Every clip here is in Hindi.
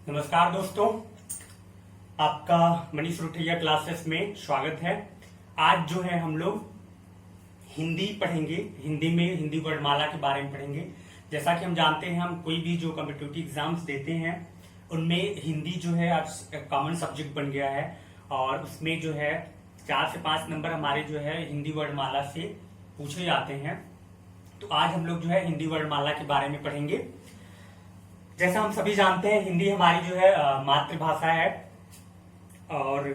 नमस्कार दोस्तों, आपका मनीष रुठैया क्लासेस में स्वागत है। आज जो है हम लोग हिंदी पढ़ेंगे। हिंदी में हिंदी वर्णमाला के बारे में पढ़ेंगे। जैसा कि हम जानते हैं, हम कोई भी जो कॉम्पिटिटिव एग्जाम्स देते हैं उनमें हिंदी जो है आज कॉमन सब्जेक्ट बन गया है और उसमें जो है 4 से 5 नंबर हमारे जो है हिंदी वर्णमाला से पूछे जाते हैं। तो आज हम लोग जो है हिंदी वर्णमाला के बारे में पढ़ेंगे। जैसा हम सभी जानते हैं, हिंदी हमारी जो है मातृभाषा है और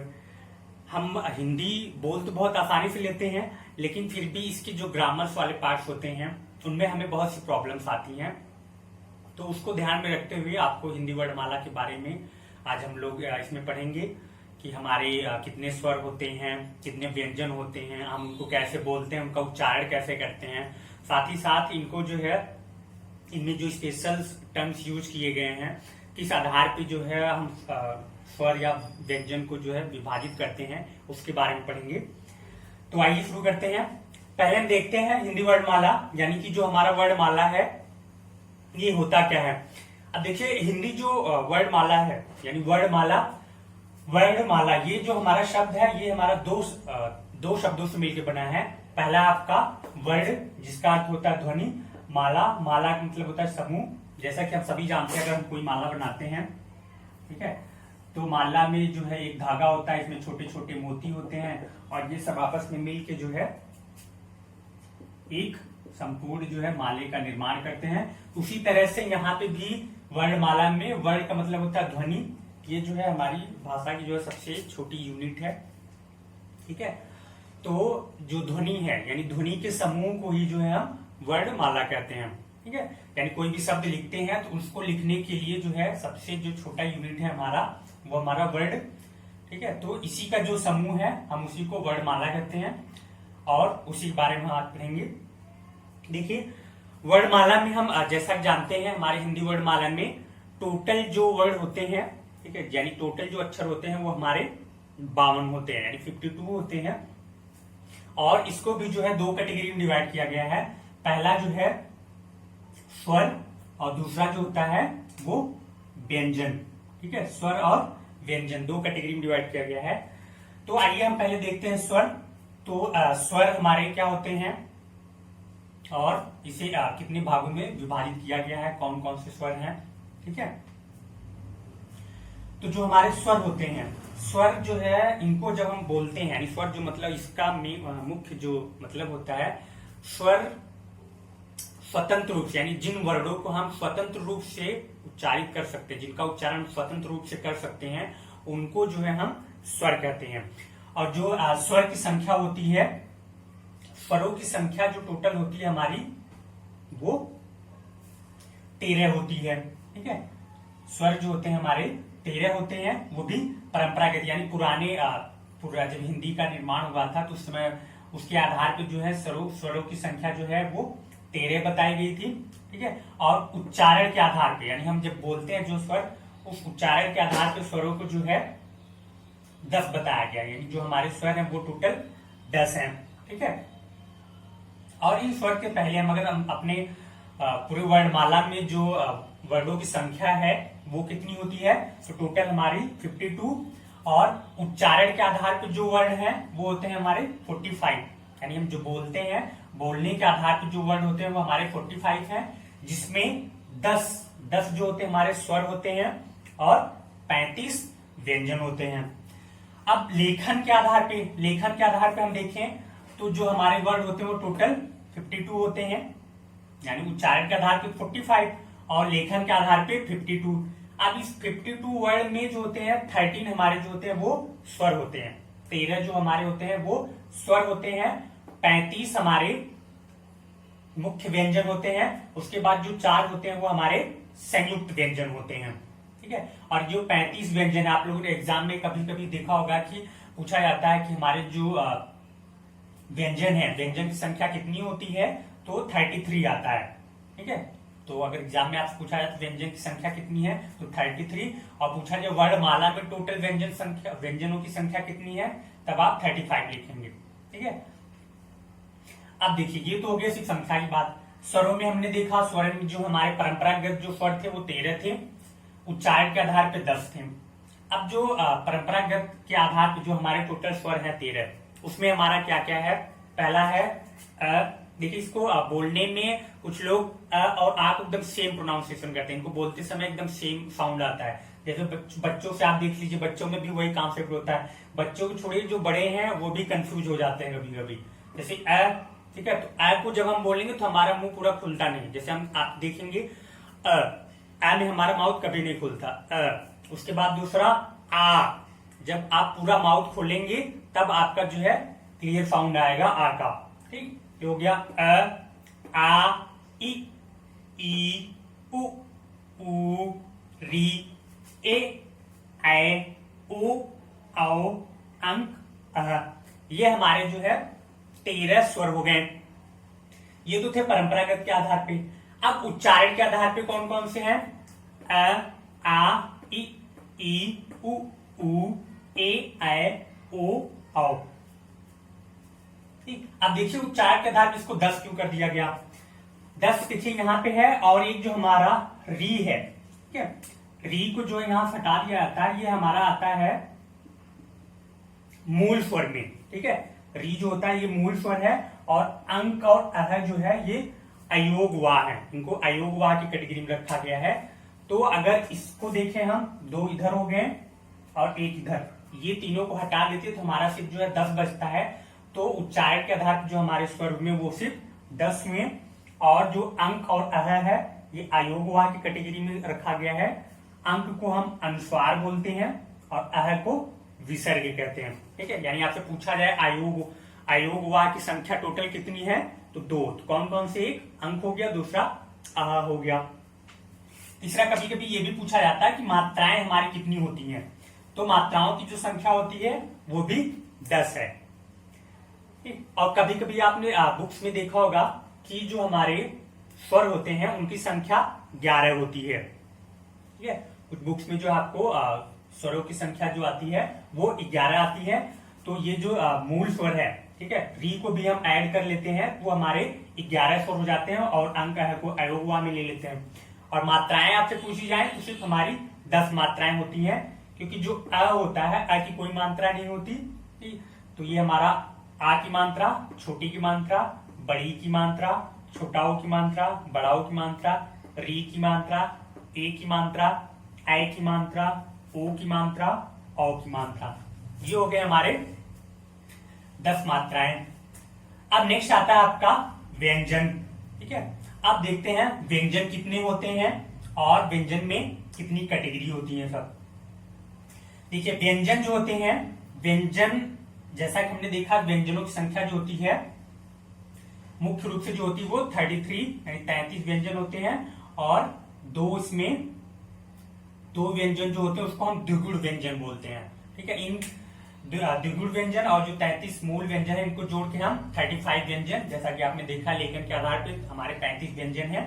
हम हिंदी बोल तो बहुत आसानी से लेते हैं, लेकिन फिर भी इसके जो ग्रामर्स वाले पार्ट्स होते हैं उनमें हमें बहुत सी प्रॉब्लम्स आती हैं। तो उसको ध्यान में रखते हुए आपको हिंदी वर्णमाला के बारे में आज हम लोग इसमें पढ़ेंगे कि हमारे कितने स्वर होते हैं, कितने व्यंजन होते हैं, हम उनको कैसे बोलते हैं, उनका उच्चारण कैसे करते हैं। साथ ही साथ इनको जो है इनमें जो स्पेशल टर्म्स यूज किए गए हैं, किस आधार पे जो है हम स्वर या व्यंजन को जो है विभाजित करते हैं, उसके बारे में पढ़ेंगे। तो आइए शुरू करते हैं। पहले हम देखते हैं हिंदी वर्णमाला, यानी कि जो हमारा वर्णमाला है ये होता क्या है। अब देखिए, हिंदी जो वर्णमाला है यानी वर्णमाला ये जो हमारा शब्द है ये हमारा दो शब्दों से मिलकर बना है। पहला आपका वर्ण, जिसका अर्थ होता है ध्वनि। माला का मतलब होता है समूह। जैसा कि हम सभी जानते हैं, अगर हम कोई माला बनाते हैं, ठीक है, तो माला में जो है एक धागा होता है, इसमें छोटे छोटे मोती होते हैं और ये सब आपस में मिलके जो है एक संपूर्ण जो है माले का निर्माण करते हैं। उसी तरह से यहाँ पे भी वर्णमाला में वर्ण का मतलब होता है ध्वनि। ये जो है हमारी भाषा की जो है सबसे छोटी यूनिट है, ठीक है। तो जो ध्वनि है यानी ध्वनि के समूह को ही जो है हम वर्णमाला कहते हैं, ठीक है। यानी कोई भी शब्द लिखते हैं तो उसको लिखने के लिए जो है सबसे जो छोटा यूनिट है हमारा, वो हमारा वर्ण, ठीक है। तो इसी का जो समूह है हम उसी को वर्णमाला कहते हैं और उसी के बारे में हम आज पढ़ेंगे। देखिए, वर्णमाला में हम जैसा जानते हैं, हमारे हिंदी वर्णमाला में टोटल जो वर्ड होते हैं, ठीक है, यानी टोटल जो अक्षर होते हैं वो हमारे 52 होते हैं, यानी 52 होते हैं। और इसको भी जो है 2 कैटेगरी में डिवाइड किया गया है। पहला जो है स्वर और दूसरा जो होता है वो व्यंजन, ठीक है। स्वर और व्यंजन 2 कैटेगरी में डिवाइड किया गया है। तो आइए हम पहले देखते हैं स्वर। तो स्वर हमारे क्या होते हैं और इसे कितने भागों में विभाजित किया गया है, कौन कौन से स्वर हैं, ठीक है। तो जो हमारे स्वर होते हैं, स्वर जो है इनको जब हम बोलते हैं, यानी स्वर जो मतलब इसका मुख्य जो मतलब होता है, स्वर स्वतंत्र रूप से, यानी जिन वर्णों को हम स्वतंत्र रूप से उच्चारित कर सकते हैं, जिनका उच्चारण स्वतंत्र रूप से कर सकते हैं, उनको जो है हम स्वर कहते हैं। और जो स्वर की संख्या होती है, स्वरों की संख्या जो टोटल होती है हमारी, वो 13 होती है, ठीक है। स्वर जो होते हैं हमारे 13 होते हैं, वो भी परंपरागत, यानी पुराने जब हिंदी का निर्माण हुआ था तो उस समय उसके आधार पर जो है स्वरों की संख्या जो है वो 13 बताई गई थी, ठीक है। और उच्चारण के आधार पे, यानी हम जब बोलते हैं जो स्वर, उस उच्चारण के आधार पे स्वरों को जो है 10 बताया गया, यानी जो हमारे स्वर हैं वो टोटल 10 हैं, ठीक है। और इन स्वर के पहले हम अपने पूरे वर्णमाला में जो वर्णों की संख्या है वो कितनी होती है, तो टोटल हमारी 52। और उच्चारण के आधार पर जो वर्ण है वो होते हैं हमारे 45, यानी हम जो बोलते हैं, बोलने के आधार पर जो वर्ण होते हैं वो हमारे 45 हैं, जिसमें 10 जो होते हैं हमारे स्वर होते हैं और 35 व्यंजन होते हैं। अब लेखन के आधार पे हम देखें तो जो हमारे वर्ण होते हैं वो टोटल 52 होते हैं, यानी उच्चारण के आधार पे 45 और लेखन के आधार पे 52। अब इस 52 वर्ण में जो होते हैं 13 हमारे जो होते हैं वो स्वर होते हैं, 13 जो हमारे होते हैं वो स्वर होते हैं, 35 हमारे मुख्य व्यंजन होते हैं। उसके बाद जो 4 होते हैं वो हमारे संयुक्त व्यंजन होते हैं, ठीक है। और जो 35 व्यंजन, आप लोगों ने एग्जाम में कभी कभी देखा होगा कि पूछा जाता है कि हमारे जो व्यंजन है, व्यंजन की संख्या कितनी होती है, तो 33 आता है, ठीक है। तो अगर एग्जाम में आपसे पूछा जाए तो व्यंजन की संख्या कितनी है, तो 33। और पूछा जाए वर्णमाला में टोटल व्यंजनों की संख्या कितनी है, तब आप 35 लिखेंगे, ठीक है। अब देखिए, ये तो हो गया सिर्फ संख्या की बात। स्वरों में हमने देखा, स्वर में जो हमारे परंपरागत जो स्वर थे वो 13 थे। उच्चारण के आधार पे 10 थे। अब जो परंपरागत के आधार पे जो हमारे टोटल स्वर है 13, उसमें हमारा क्या क्या है। पहला है देखिए, इसको बोलने में कुछ लोग और आ को एकदम सेम प्रोनाउंसिएशन करते हैं, इनको बोलते समय एकदम सेम साउंड आता है। जैसे बच्चों से आप देख लीजिए, बच्चों में भी वही कॉन्सेप्ट होता है। बच्चों को छोड़िए, जो बड़े हैं वो भी कंफ्यूज हो जाते हैं कभी कभी। जैसे ठीक है, तो को जब हम बोलेंगे तो हमारा मुंह पूरा खुलता नहीं। जैसे हम आप देखेंगे में हमारा माउथ कभी नहीं खुलता। उसके बाद दूसरा आ, जब आप पूरा माउथ खोलेंगे तब आपका जो है क्लियर साउंड आएगा आ का। ठीक, ये हो गया आ, ई, उ, री, ए, ओ, औ, अंक, ये हमारे जो है 13 स्वर हो गए। ये तो थे परंपरागत के आधार पे। अब उच्चारण के आधार पे कौन कौन से हैं। आ, ई, उ, ए, ओ, औ। ठीक, अब देखिए उच्चारण के आधार पे इसको 10 क्यों कर दिया गया। 10 देखिए यहाँ पे है, और एक जो हमारा री है, ठीक है, री को जो यहां हटा दिया जाता है, ये हमारा आता है मूल स्वर में। ठीक है, री जो होता है ये मूल स्वर है, और अंक और अह जो है ये अयोग वाह है, इनको अयोग वाह की कैटेगरी में रखा गया है। तो अगर इसको देखें हम, 2 इधर हो गए और 1 इधर, ये तीनों को हटा देते तो हमारा सिर्फ जो है 10 बचता है। तो उच्चारण के आधार पर जो हमारे स्वर में वो सिर्फ 10 हुए, और जो अंक और अह है ये अयोग वाह की कैटेगरी में रखा गया है। अंक को हम अनुस्वार बोलते हैं और अह को विसर्ग कहते हैं। ठीक है, यानी आपसे पूछा जाए अयोग वाह की संख्या टोटल कितनी है, तो 2। तो कौन कौन से, एक अंक हो गया, दूसरा अह हो गया। तीसरा, कभी कभी ये भी पूछा जाता है कि मात्राएं हमारी कितनी होती हैं, तो मात्राओं की जो संख्या होती है वो भी 10 है। और कभी कभी आपने बुक्स में देखा होगा कि जो हमारे स्वर होते हैं उनकी संख्या 11 होती है। ठीक है, कुछ बुक्स में जो आपको स्वरों की संख्या जो आती है वो 11 आती है। तो ये जो मूल स्वर है, ठीक है, री को भी हम ऐड कर लेते हैं, वो हमारे 11 स्वर हो जाते हैं, और अंक को अयोग वाह में ले लेते हैं। और मात्राएं आपसे पूछी जाए तो सिर्फ हमारी 10 मात्राएं होती हैं, क्योंकि जो अ होता है, अ की कोई मात्रा नहीं होती। तो ये हमारा आ की मात्रा, छोटी की मात्रा, बड़ी की मात्रा, छोटाओ की मात्रा, बड़ाओ की मात्रा, री की मात्रा, ए की मात्रा, ऐ की मात्रा, ओ की मात्रा, औ की मात्रा, ये हो गए हमारे 10 मात्राएं। अब नेक्स्ट आता है आपका व्यंजन। ठीक है, अब देखते हैं व्यंजन कितने होते हैं और व्यंजन में कितनी कैटेगरी होती है सब। देखिए, व्यंजन जो होते हैं, व्यंजन जैसा कि हमने देखा, व्यंजनों की संख्या जो होती है मुख्य रूप से जो होती है वो 33 यानी 33 व्यंजन होते हैं, और 2 इसमें 2 व्यंजन जो होते हैं उसको हम द्विगुण व्यंजन बोलते हैं। ठीक है, इन द्विगुण व्यंजन और जो 33 मूल व्यंजन है इनको जोड़ के हम 35 व्यंजन, जैसा कि आपने देखा लेखन के आधार पे हमारे 35 व्यंजन है,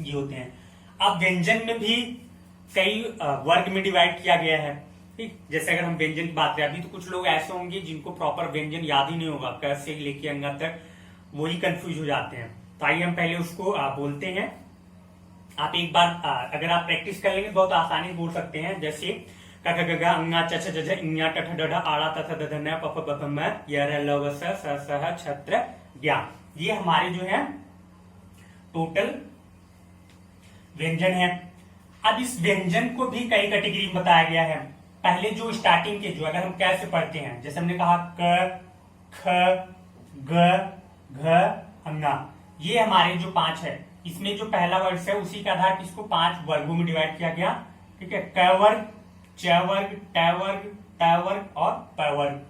ये होते हैं। अब व्यंजन में भी कई वर्ग में डिवाइड किया गया है। ठीक, जैसे अगर हम व्यंजन की बात करें, अभी तो कुछ लोग ऐसे होंगे जिनको प्रॉपर व्यंजन याद ही नहीं होगा, क से लेके अंगा तक वही कंफ्यूज हो जाते हैं। तो आइए हम पहले उसको बोलते हैं। आप एक बार अगर आप प्रैक्टिस कर लेंगे बहुत आसानी से बोल सकते हैं। जैसे क ख ग घ अंगा च छ ज झ इञा ट ठ ड ढ आड़ा त थ द ध न प फ ब भ म य र ल व स स ह छत्र ज्ञा, ये हमारे जो है टोटल व्यंजन है। अब इस व्यंजन को भी कई कैटेगरी में बताया गया है। पहले जो स्टार्टिंग के, जो अगर हम कैसे पढ़ते हैं, जैसे हमने कहा क, ख, ग, घ, अंगा, ये हमारे जो 5 है, इसमें जो पहला वर्ग है उसी के आधार पर इसको 5 वर्गों में डिवाइड किया गया। ठीक है, क वर्ग, च वर्ग, ट वर्ग, ट वर्ग और प वर्ग।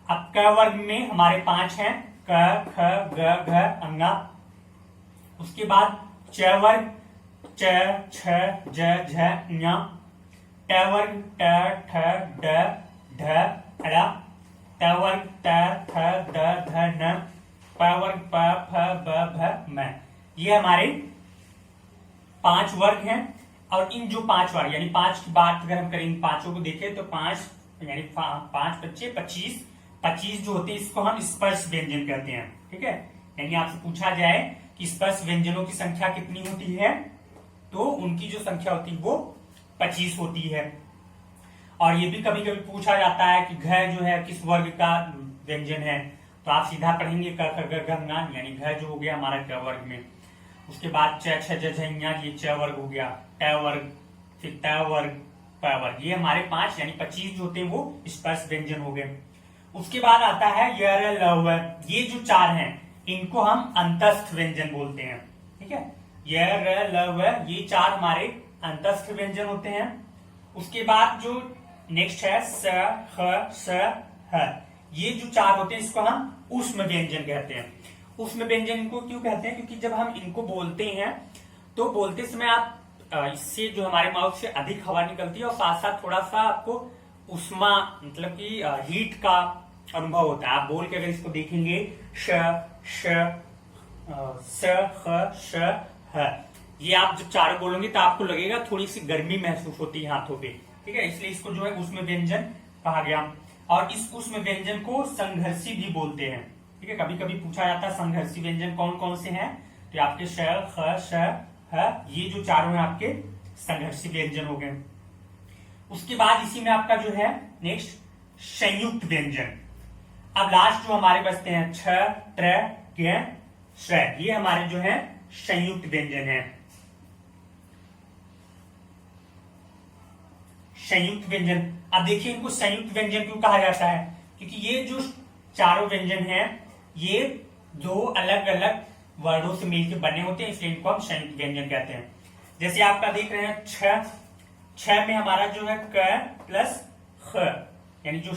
अब क वर्ग में हमारे 5 हैं, क, ख, ग, घ, अंगा। उसके बाद च वर्ग, च, छ, ज, झ, ञ। ट वर्ग, ट, ठ, ड, ढ, ड़। त वर्ग, त, थ, द, ध, न। प वर्ग, प, फ, ब, भ, म। ये हमारे 5 वर्ग हैं। और इन जो 5 वर्ग यानी 5 की बात अगर हम करें, इन पांचों को देखें तो 5 यानी 5 बच्चे 25 जो होते हैं इसको हम स्पर्श व्यंजन कहते हैं। ठीक है, यानी आपसे पूछा जाए कि स्पर्श व्यंजनों की संख्या कितनी होती है, तो उनकी जो संख्या होती है वो 25 होती है। और ये भी कभी कभी पूछा जाता है कि घ जो है किस वर्ग का व्यंजन है, तो आप सीधा पढ़ेंगे क ख ग घ ङ, यानी घ जो हो गया हमारा क वर्ग में। उसके बाद च छ ज झ ञ, ये च वर्ग हो गया, ट वर्ग, फिर त वर्ग, प वर्ग, ये हमारे 5 यानी 25 जो होते हैं वो स्पर्श व्यंजन हो गए। उसके बाद आता है य र ल व, ये जो 4 हैं इनको हम अंतस्थ व्यंजन बोलते हैं। ठीक है, य र ल व, ये 4 हमारे अंतस्थ व्यंजन होते हैं। उसके बाद जो नेक्स्ट है स ख स ह, ये जो 4 होते हैं इसको हम ऊष्म व्यंजन कहते हैं। ऊष्म व्यंजन इनको क्यों कहते हैं, क्योंकि जब हम इनको बोलते हैं तो बोलते समय आप इससे जो हमारे माउथ से अधिक हवा निकलती है और साथ साथ थोड़ा सा आपको उष्मा मतलब कि हीट का अनुभव होता है। आप बोल के अगर इसको देखेंगे श श स ख श ह, ये आप जब 4 बोलोगे तो आपको लगेगा थोड़ी सी गर्मी महसूस होती है हाथों पे। ठीक है, इसलिए इसको जो है ऊष्म व्यंजन कहा गया। और इस ऊष्म व्यंजन को संघर्षी भी बोलते हैं। ठीक है, कभी कभी पूछा जाता है संघर्षी व्यंजन कौन कौन से हैं, तो आपके श ख श ह, ये जो 4 हैं आपके संघर्षी व्यंजन हो गए। उसके बाद इसी में आपका जो है नेक्स्ट संयुक्त व्यंजन। अब लास्ट जो हमारे बचते हैं छ त्र ज्ञ श, ये हमारे जो है संयुक्त व्यंजन है। संयुक्त व्यंजन, अब देखिए इनको संयुक्त व्यंजन क्यों कहा जाता है, क्योंकि ये जो 4 व्यंजन हैं ये 2 अलग अलग वर्डों से मिलकर बने होते हैं, इसलिए इनको हम संयुक्त व्यंजन कहते हैं। जैसे आपका देख रहे हैं छ में हमारा जो है क प्लस ख, यानी जो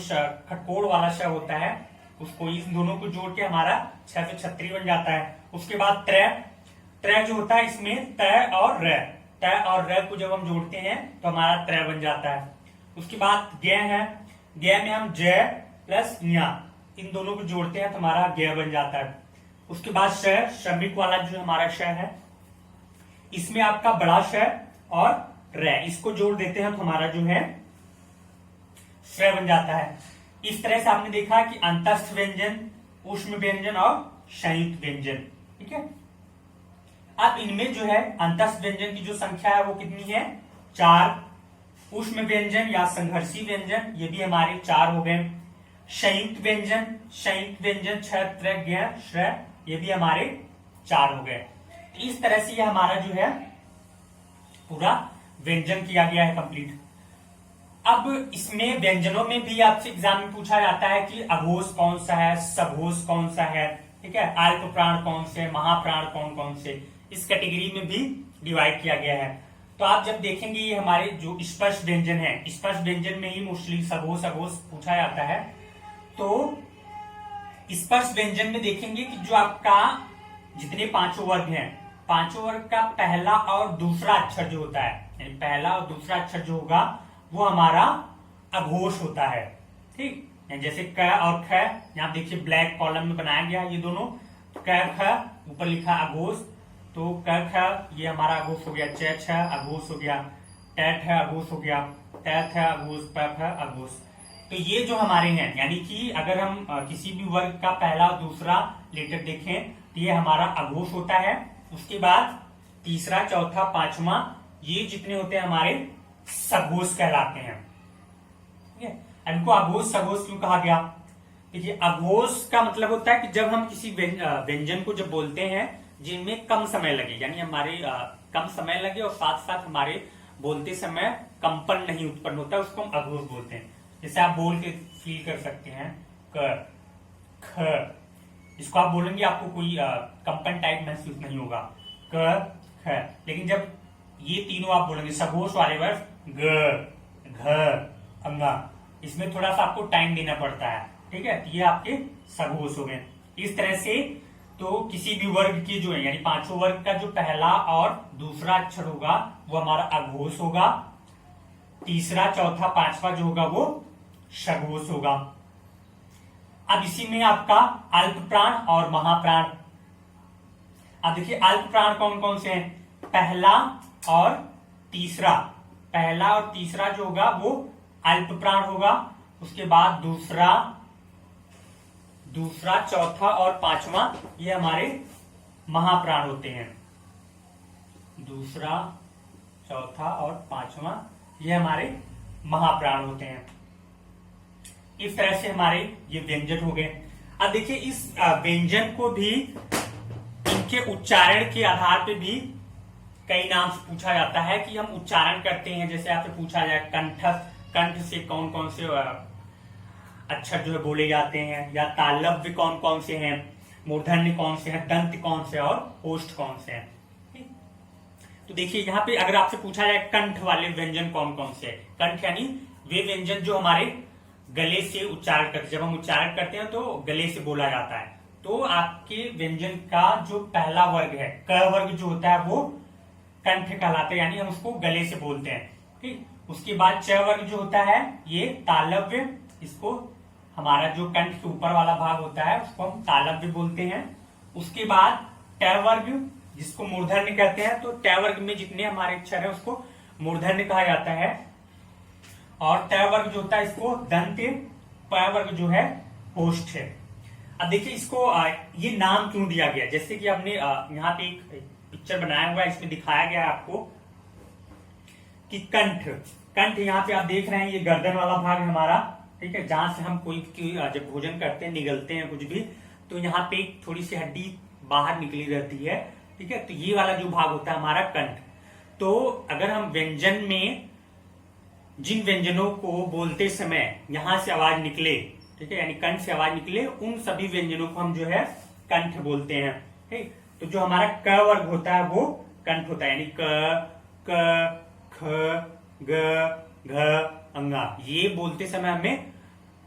खटकोड़ वाला श होता है उसको इन दोनों को जोड़ के हमारा 6 से छत्री बन जाता है। उसके बाद त्र जो होता है इसमें त और र को जब हम जोड़ते हैं तो हमारा त्र बन जाता है। उसके बाद ज्ञ है, ज्ञ में हम ज प्लस ञ, इन दोनों को जोड़ते हैं तो हमारा ज्ञ बन जाता है। उसके बाद श्रमिक वाला जो हमारा श है, इसमें आपका बड़ा श और र, इसको जोड़ देते हैं तो हमारा जो है श्र बन जाता है। इस तरह से आपने देखा कि अंतस्थ व्यंजन, ऊष्म व्यंजन और संयुक्त व्यंजन। ठीक है, अब इनमें जो है अंतस्थ व्यंजन की जो संख्या है वो कितनी है 4। ऊष्म व्यंजन या संघर्षी व्यंजन ये भी हमारे 4 हो गए। संयुक्त व्यंजन छ त्र ज्ञ श्र, ये भी हमारे 4 हो गए। इस तरह से ये हमारा जो है पूरा व्यंजन किया गया है कंप्लीट। अब इसमें व्यंजनों में भी आपसे एग्जाम में पूछा जाता है कि अघोष कौन सा है, सघोष कौन सा है, ठीक है, अल्प प्राण कौन से, महाप्राण कौन कौन से, इस कैटेगरी में भी डिवाइड किया गया है। तो आप जब देखेंगे ये हमारे जो स्पर्श व्यंजन है, स्पर्श व्यंजन में ही मोस्टली सघोष अघोष पूछा जाता है। तो स्पर्श व्यंजन में देखेंगे कि जो आपका जितने 5 वर्ग हैं, 5 वर्ग का पहला और दूसरा अक्षर जो होता है, यानी पहला और दूसरा अक्षर जो होगा वो हमारा अघोष होता है। ठीक, जैसे क और ख, यहाँ देखिए ब्लैक कॉलम में बनाया गया ये दोनों, क ख ऊपर लिखा अघोष, तो क ख ये हमारा अघोष हो गया, च छ अघोष हो गया, ट ठ अघोष हो गया, त थ अघोष, प फ अघोष। तो ये जो हमारे हैं, यानी कि अगर हम किसी भी वर्ग का पहला और दूसरा लेटर देखें तो ये हमारा अघोष होता है। उसके बाद तीसरा, चौथा, 5वां, ये जितने होते हैं हमारे सघोष कहलाते हैं। ठीक है, इनको अघोष सघोष क्यों कहा गया, देखिए अघोष का मतलब होता है कि जब हम किसी व्यंजन को जब बोलते हैं जिनमें कम समय लगे, यानी हमारे कम समय लगे और साथ साथ हमारे बोलते समय कंपन नहीं उत्पन्न होता, उसको हम अघोष बोलते हैं। जैसे आप बोल के फील कर सकते हैं क ख, इसको आप बोलेंगे आपको कोई कंपन टाइप महसूस नहीं होगा, क ख। लेकिन जब ये तीनों आप बोलेंगे सघोष वाले वर्ड ग घ अंगा, इसमें थोड़ा सा आपको टाइम देना पड़ता है। ठीक है, ये आपके सघोष हो गए। इस तरह से तो किसी भी वर्ग की जो है, यानी 5 वर्ग का जो पहला और दूसरा अक्षर होगा वो हमारा अघोष होगा, तीसरा, चौथा, 5वां जो होगा वो सघोष होगा। अब इसी में आपका अल्प प्राण और महाप्राण। अब देखिए अल्प प्राण कौन कौन से हैं, पहला और तीसरा, पहला और तीसरा जो होगा वो अल्प प्राण होगा। उसके बाद दूसरा, चौथा और 5वां ये हमारे महाप्राण होते हैं। दूसरा, चौथा और 5वां ये हमारे महाप्राण होते हैं। इस तरह से हमारे ये व्यंजन हो गए। अब देखिए इस व्यंजन को भी इनके उच्चारण के आधार पे भी कई नाम से पूछा जाता है कि हम उच्चारण करते हैं, जैसे आपसे पूछा जाए कंठ से कौन कौन से अक्षर जो है बोले जाते हैं, या तालव्य कौन कौन से हैं, मूर्धन्य कौन से हैं, दंत कौन से और ओष्ठ कौन से हैं। तो देखिए यहाँ पे अगर आपसे पूछा जाए कंठ वाले व्यंजन कौन कौन से हैं, कंठ यानी वे व्यंजन जो हमारे गले से उच्चारण करते हैं, जब हम उच्चारण करते हैं तो गले से बोला जाता है। तो आपके व्यंजन का जो पहला वर्ग है, क वर्ग जो होता है वो कंठ कहलाता है, यानी हम उसको गले से बोलते हैं। ठीक, उसके बाद च वर्ग जो होता है ये तालव्य, इसको हमारा जो कंठ के ऊपर वाला भाग होता है उसको हम तालव्य बोलते हैं। उसके बाद ट वर्ग जिसको मूर्धन्य कहते हैं, तो ट वर्ग में जितने हमारे अक्षर है उसको मूर्धन्य कहा जाता है। और ट वर्ग जो होता है इसको दंत, प वर्ग जो है ओष्ठ है। अब देखिए इसको ये नाम क्यों दिया गया, जैसे कि हमने यहाँ पे एक पिक्चर बनाया हुआ है, इसमें दिखाया गया है आपको कि कंठ यहाँ पे आप देख रहे हैं, ये गर्दन वाला भाग है हमारा, ठीक है, जहां से हम कोई जब भोजन करते हैं, निगलते हैं कुछ भी, तो यहाँ पे थोड़ी सी हड्डी बाहर निकली रहती है, ठीक है, तो ये वाला जो भाग होता है हमारा कंठ। तो अगर हम व्यंजन में जिन व्यंजनों को बोलते समय यहां से आवाज निकले, ठीक है, यानी कंठ से आवाज निकले, उन सभी व्यंजनों को हम जो है कंठ बोलते हैं। ठीक, तो जो हमारा क वर्ग होता है वो कंठ होता है, यानी क, ख, ग, घ, अंगा, ये बोलते समय हमें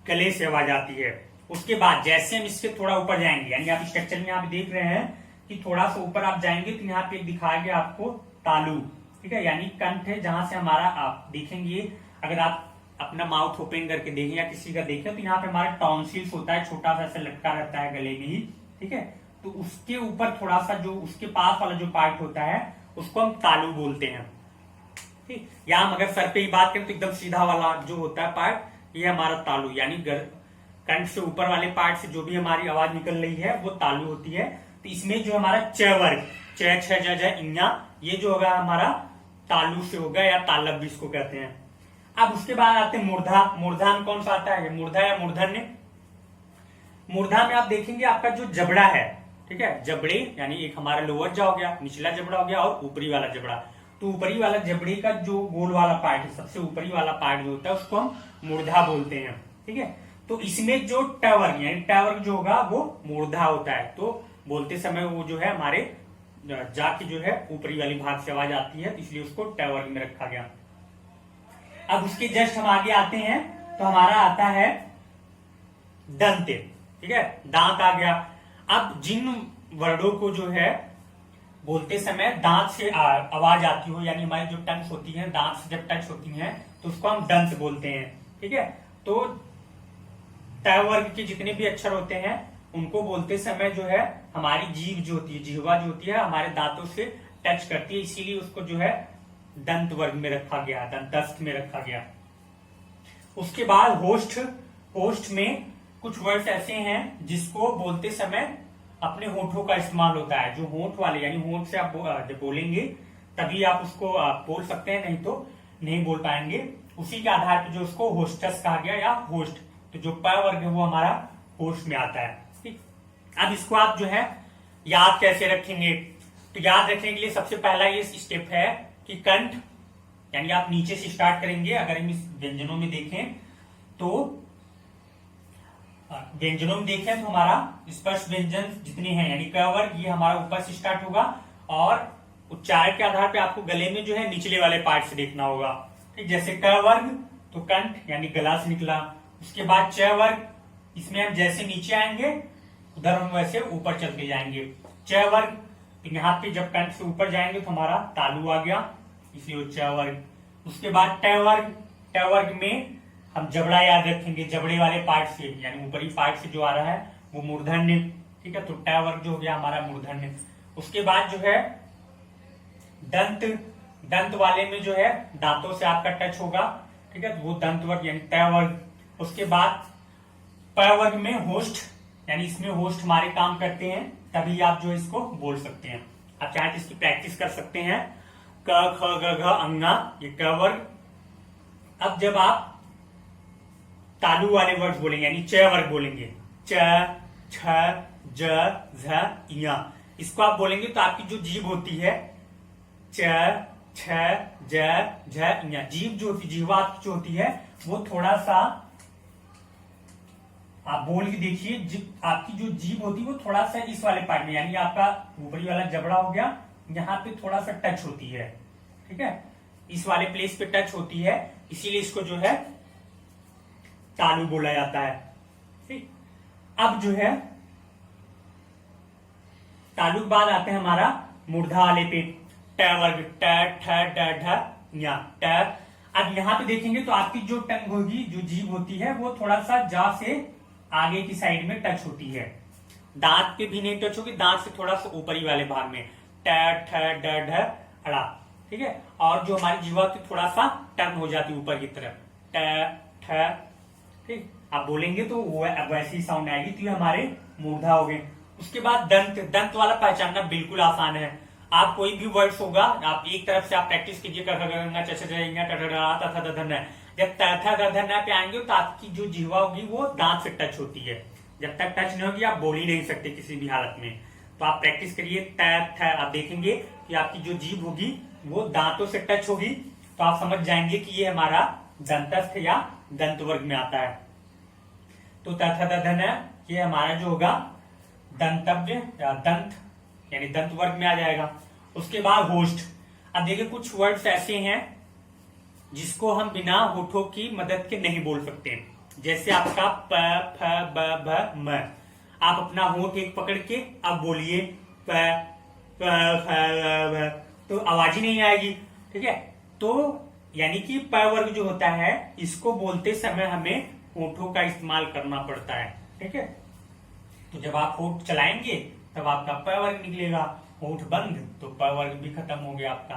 गले से आवाज आती है। उसके बाद जैसे हम इसके थोड़ा ऊपर जाएंगे, यानी आप स्ट्रक्चर में यहाँ पे देख रहे हैं कि थोड़ा सा ऊपर आप जाएंगे तो यहाँ पे दिखाया गया आपको तालु, ठीक है, यानी कंठ है, जहां से हमारा आप देखेंगे, अगर आप अपना माउथ ओपन करके देखें या किसी का देखें तो यहाँ पे हमारा टॉन्सिल्स होता है, छोटा सा ऐसा लटका रहता है गले में ही, ठीक है, तो उसके ऊपर थोड़ा सा जो उसके पास वाला जो पार्ट होता है उसको हम तालु बोलते हैं। ठीक, या हम अगर सर पे ही बात करें तो एकदम सीधा वाला जो होता है पार्ट, ये हमारा तालु, यानी कंठ से ऊपर वाले पार्ट से जो भी हमारी आवाज निकल रही है वो तालु होती है। तो इसमें जो हमारा च वर्ग, च, छ, ज, ज, इन्या, ये जो होगा हमारा तालु से होगा, या तालव्य इसको कहते हैं। अब उसके बाद आते हैं मूर्धा। मूर्धा में कौन सा आता है, मूर्धा या मूर्धन्य। मूर्धा में आप देखेंगे आपका जो जबड़ा है, ठीक है, जबड़े यानी एक हमारा लोअर जा हो गया, निचला जबड़ा हो गया और ऊपरी वाला जबड़ा। तो ऊपरी वाला जबड़े का जो गोल वाला पार्ट है, सबसे ऊपरी वाला पार्ट जो होता है उसको हम मूर्धा बोलते हैं। ठीक है, तो इसमें जो ट वर्ग यानी ट वर्ग जो होगा वो मूर्धा होता है, तो बोलते समय वो जो है हमारे जाके जो है ऊपरी वाली भाग से आवाज आती है, इसलिए उसको ट वर्ग में रखा गया। अब उसके जस्ट हम आगे आते हैं तो हमारा आता है दंत, ठीक है, दांत आ गया। अब जिन वर्णों को जो है बोलते समय दांत से आवाज आती हो, यानी हमारी जो टंग्स होती है दांत से जब टच होती हैं तो उसको हम दंत बोलते हैं। ठीक है, तो त वर्ग के जितने भी अक्षर होते हैं उनको बोलते समय जो है हमारी जीभ जो होती है, जिह्वा जो होती है हमारे दांतों से टच करती है, इसीलिए उसको जो है दंत वर्ग में रखा गया, दंतस्थ में रखा गया। उसके बाद होष्ठ। होष्ठ में कुछ वर्ड्स ऐसे हैं जिसको बोलते समय अपने होठों का इस्तेमाल होता है, जो होठ वाले यानी होठ से आप जब बोलेंगे तभी आप उसको बोल सकते हैं, नहीं तो नहीं बोल पाएंगे। उसी के आधार पर जो उसको होस्टस कहा गया या होस्ट, तो जो प वर्ग है वो हमारा होस्ट में आता है। ठीक, अब इसको आप जो है याद कैसे रखेंगे, तो याद रखने के लिए सबसे पहला ये स्टेप है कि कंठ, यानी आप नीचे से स्टार्ट करेंगे। अगर हम इस व्यंजनों में देखें तो व्यंजनों में देखें तो हमारा स्पर्श व्यंजन जितने हैं यानी क वर्ग, ये हमारा ऊपर से स्टार्ट होगा और उच्चारण के आधार पे आपको गले में जो है निचले वाले पार्ट से देखना होगा। ठीक, जैसे क वर्ग तो कंठ यानी गला से निकला। उसके बाद च वर्ग, इसमें हम जैसे नीचे आएंगे उधर हम वैसे ऊपर चलते जाएंगे। च वर्ग, तो यहाँ पे जब कंठ से ऊपर जाएंगे तो हमारा तालु आ गया, इसलिए च वर्ग। उसके बाद ट वर्ग। ट वर्ग में हम जबड़ा याद रखेंगे, जबड़े वाले पार्ट से यानी ऊपरी पार्ट से जो आ रहा है वो मूर्धन्य। ठीक है, तो ट वर्ग जो हो गया हमारा मूर्धन्य। उसके बाद जो है दंत। दंत वाले में जो है दांतों से आपका टच होगा, ठीक है, वो दंत वर्ग यानी त वर्ग। उसके बाद प वर्ग में होस्ट, यानी इसमें होस्ट हमारे काम करते हैं, तभी आप जो इसको बोल सकते हैं। आप चाहे तो इसकी प्रैक्टिस कर सकते हैं। क ख ग घ अंगा, ये क वर्ग। अब जब आप तालु वाले वर्ड बोलेंगे यानी च वर्ग बोलेंगे, च, छ, ज, झ, ञ, इसको आप बोलेंगे तो आपकी जो जीभ होती है च, छ, ज, झ, ञ, जीभ जो होती, जीवा आपकी जो होती है वो थोड़ा सा आप बोल के देखिए, आपकी जो जीभ होती है वो थोड़ा सा इस वाले पार्ट में यानी आपका ऊपरी वाला जबड़ा हो गया, यहाँ पे थोड़ा सा टच होती है, ठीक है, इस वाले प्लेस पे टच होती है, इसीलिए इसको जो है तालु बोला जाता है। ठीक, अब जो है तालु के बाद आते हैं हमारा मूर्धा वाले पे, ट वर्ग, ट, ठ, ड, ढ, ञ, ट। अब यहां पे देखेंगे तो आपकी जो टंग होगी, जो जीभ होती है वो थोड़ा सा जा से आगे की साइड में टच होती है, दांत पे भी नहीं टच होगी, दांत से थोड़ा सा ऊपरी वाले भाग में, ट, ठ, ड, ढ, अड़ा, ठीक है। और जो हमारी जीवा की थोड़ा सा टर्न हो जाती है ऊपर की तरफ, ट, ठ, ठीक, आप बोलेंगे तो वो वैसी साउंड आएगी, तो ये हमारे मूर्धा हो गए। उसके बाद दंत, दंत वाला पहचानना बिल्कुल आसान है, आप कोई भी वर्ड्स होगा, आप एक तरफ से आप प्रैक्टिस कीजिए, जब तथन पे आएंगे तो आपकी जो जीवा होगी वो दांत से टच होती है, जब तक टच नहीं होगी आप बोल ही नहीं सकते किसी भी हालत में। तो आप प्रैक्टिस करिए, त, आप देखेंगे कि आपकी जो जीभ होगी वो दांतों से टच होगी, तो आप समझ जाएंगे कि ये हमारा दंतस्थ या दंत वर्ग में आता है। तो तथन ये हमारा जो होगा दंतव्य या दंत यानी दंत वर्ग में आ जाएगा। उसके बाद होष्ठ। अब देखिए कुछ वर्ड्स ऐसे हैं जिसको हम बिना होठों की मदद के नहीं बोल सकते, जैसे आपका प, फ, ब, भ, म। आप अपना होठ एक पकड़ के अब बोलिए प, प, फ, ब, तो आवाज ही नहीं आएगी, ठीक है। तो यानी कि प वर्ग जो होता है इसको बोलते समय हमें होठों का इस्तेमाल करना पड़ता है, ठीक है। तो जब आप होठ चलाएंगे तब आपका प वर्ग निकलेगा, होठ बंद तो प वर्ग भी खत्म हो गया आपका।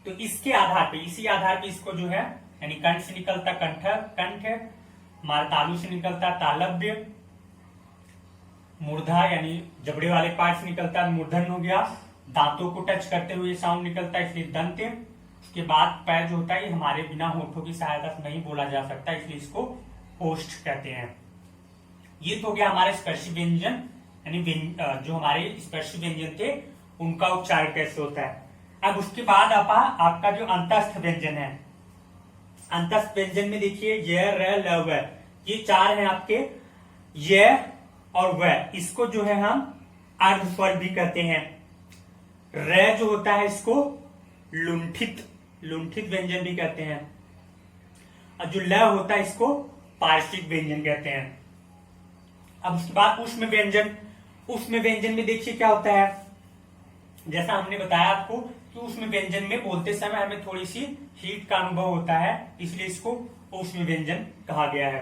तो इसके आधार पे, इसी आधार पे इसको जो है यानी कंठ से निकलता कंठ, कंठ, तालु से निकलता तालव्य, मूर्धा यानी जबड़े वाले पार्ट से निकलता मूर्धन हो गया, दांतों को टच करते हुए साउंड निकलता है इसलिए दंत। उसके बाद पैर जो होता है ये हमारे बिना होठों की सहायता से नहीं बोला जा सकता, इसलिए इसको होष्ठ कहते हैं। ये तो हो गया हमारे स्पर्शी व्यंजन, यानी जो हमारे स्पर्शी व्यंजन थे उनका उच्चारण कैसे होता है। अब उसके बाद आपका जो अंतस्थ व्यंजन है, अंतस्थ व्यंजन में देखिए य, र, ल, व, ये चार हैं आपके, य और व, इसको जो है हम अर्ध स्वर भी कहते हैं। र जो होता है इसको लुंठित, लुंठित व्यंजन भी कहते हैं, और जो ल होता है इसको पार्श्विक व्यंजन कहते हैं। अब उसके बाद उष्म व्यंजन, उष्म व्यंजन में देखिए क्या होता है, जैसा हमने बताया आपको कि उष्म व्यंजन में बोलते समय हमें थोड़ी सी हीट का अनुभव होता है, इसलिए इसको उष्म व्यंजन कहा गया है।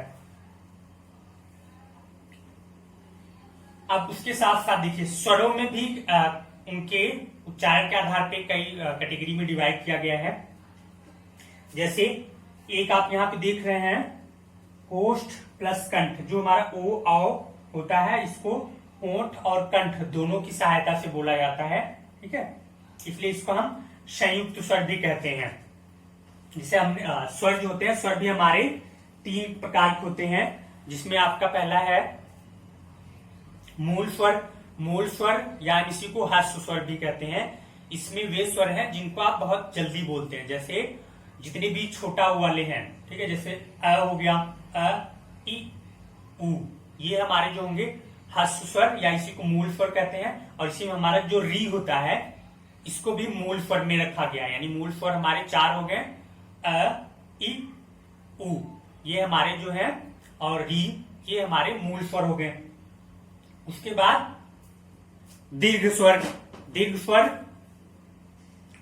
अब उसके साथ साथ देखिए स्वरों में भी उनके उच्चारण के आधार पे कई कैटेगरी में डिवाइड किया गया है। जैसे एक आप यहाँ पे देख रहे हैं होष्ठ प्लस कंठ, जो हमारा ओ आओ होता है इसको ओंठ और कंठ दोनों की सहायता से बोला जाता है, ठीक है, इसलिए इसको हम संयुक्त स्वर भी कहते हैं। जिसे हम स्वर जो होते हैं, स्वर भी हमारे तीन प्रकार के होते हैं, जिसमें आपका पहला है मूल स्वर, मूल स्वर या इसी को ह्रस्व स्वर भी कहते हैं। इसमें वे स्वर हैं जिनको आप बहुत जल्दी बोलते हैं, जैसे जितने भी छोटा उ वाले हैं, ठीक है, जैसे अ हो गया, अ, इ, उ, ये हमारे जो होंगे ह्रस्व स्वर या इसी को मूल स्वर कहते हैं। और इसी में हमारा जो री होता है इसको भी मूल स्वर में रखा गया है, यानी मूल स्वर हमारे चार हो गए, अ, इ, उ, ये हमारे जो है, और री ये हमारे मूल स्वर हो गए। उसके बाद दीर्घ स्वर, दीर्घ स्वर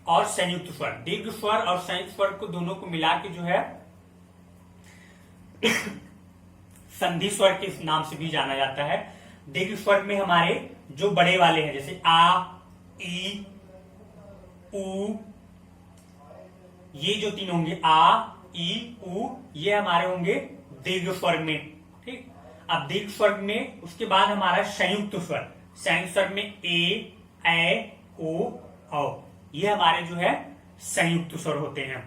और संयुक्त स्वर, दीर्घ स्वर और संयुक्त स्वर को दोनों को मिला के जो है संधि स्वर के नाम से भी जाना जाता है। दीर्घ स्वर में हमारे जो बड़े वाले हैं जैसे आ, ई, उ, ये जो तीन होंगे आ, ई, उ, ये हमारे होंगे दीर्घ स्वर में, ठीक। अब दीर्घ स्वर में उसके बाद हमारा संयुक्त स्वर, संयुक्त स्वर में ए, ऐ, ओ, औ, ये हमारे जो है संयुक्त स्वर होते हैं।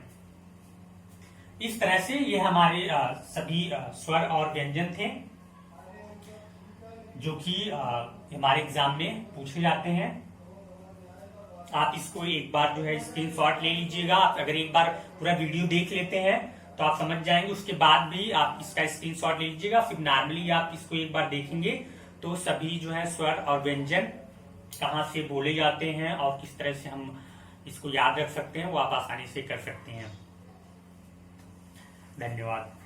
इस तरह से ये हमारे सभी स्वर और व्यंजन थे जो कि हमारे एग्जाम में पूछे जाते हैं। आप इसको एक बार जो है स्क्रीनशॉट ले लीजिएगा। आप अगर एक बार पूरा वीडियो देख लेते हैं तो आप समझ जाएंगे, उसके बाद भी आप इसका स्क्रीनशॉट ले लीजिएगा। फिर नॉर्मली आप इसको एक बार देखेंगे तो सभी जो है स्वर और व्यंजन कहाँ से बोले जाते हैं और किस तरह से हम इसको याद रख सकते हैं वो आप आसानी से कर सकते हैं। धन्यवाद।